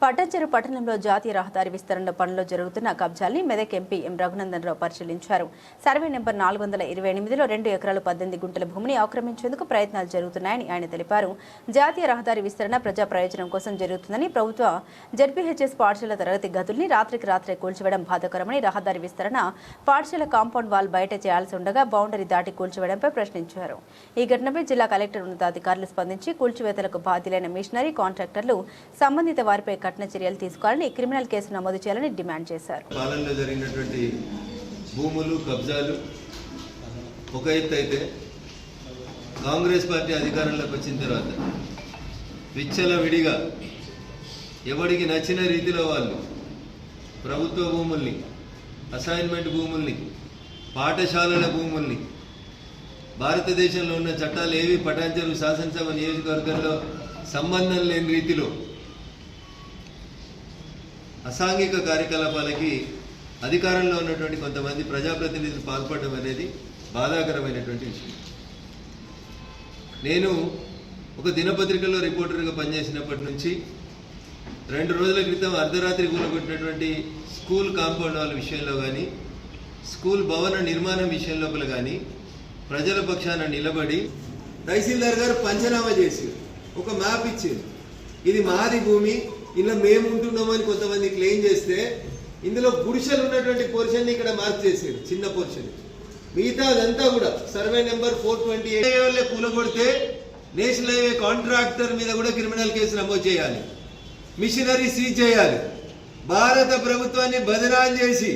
పట్టచెరు పట్టణంలో జాతీయ రహదారి విస్తరణ పనులు జరుగుతున్న కబ్జాల్ని మెదక్ ఎంపీ ఎం రఘునందన్ రావు పరిశీలించారు. సర్వే నెంబర్ 428లో 2 ఎకరాలు 18 గుంటల భూమిని ఆక్రమించేందుకు ప్రయత్నాలు జరుగుతున్నాయని ఆయన తెలిపారు. జాతీయ రహదారి విస్తరణ ప్రజా ప్రయోజనం కోసం జరుగుతుందని, ప్రభుత్వ జెడ్పీహెచ్ఎస్ పాఠశాల తరగతి గదుల్ని రాత్రికి రాత్రే కూల్చివేయడం బాధాకరమని, రహదారి విస్తరణ పాఠశాల కాంపౌండ్ వాల్ బయట చేయాల్సి ఉండగా బౌండరీ దాటి కూల్చివేయడంపై ప్రశ్నించారు. ఈ ఘటనపై జిల్లా కలెక్టర్ ఉన్నతాధికారులు స్పందించి కూల్చివేతలకు బాధ్యులైన మిషనరీ కాంట్రాక్టర్లు సంబంధిత వారిపై కఠిన చర్యలు తీసుకోవాలని, క్రిమినల్ కేసు నమోదు చేయాలని డిమాండ్ చేశారు. పాలనలో జరిగినటువంటి భూములు కబ్జాలు ఒక ఎత్తు అయితే, కాంగ్రెస్ పార్టీ అధికారంలోకి వచ్చిన తర్వాత విచ్చలవిడిగా ఎవరికి నచ్చిన రీతిలో వాళ్ళు ప్రభుత్వ భూముల్ని, అసైన్మెంట్ భూముల్ని, పాఠశాలల భూముల్ని, భారతదేశంలో ఉన్న చట్టాలు ఏవి పటాన్చెరు శాసనసభ నియోజకవర్గంలో సంబంధం లేని రీతిలో అసాంఘిక కార్యకలాపాలకి అధికారంలో ఉన్నటువంటి కొంతమంది ప్రజాప్రతినిధులు పాల్పడడం అనేది బాధాకరమైనటువంటి విషయం. నేను ఒక దినపత్రికలో రిపోర్టర్గా పనిచేసినప్పటి నుంచి 2 రోజుల క్రితం అర్ధరాత్రి కూలగొట్టినటువంటి స్కూల్ కాంపౌండ్ వాళ్ళ విషయంలో కానీ, స్కూల్ భవన నిర్మాణం విషయం లోపల కానీ ప్రజల పక్షాన నిలబడి తహసీల్దార్ గారు పంచనామా చేసి ఒక మ్యాప్ ఇచ్చింది. ఇది మాది భూమి, ఇలా మేము ఉంటున్నామని కొంతమంది క్లెయిమ్ చేస్తే ఇందులో గుడిసెలు ఉన్నటువంటి పోర్షన్ ఇక్కడ మార్క్ చేశారు, చిన్న పోర్షన్. మిగతా అదంతా కూడా సర్వే నెంబర్ 428 కూలగొడితే నేషనల్ హైవే కాంట్రాక్టర్ మీద కూడా క్రిమినల్ కేసు నమోదు చేయాలి, మిషనరీ సీజ్ చేయాలి, భారత ప్రభుత్వాన్ని బదనాం చేసి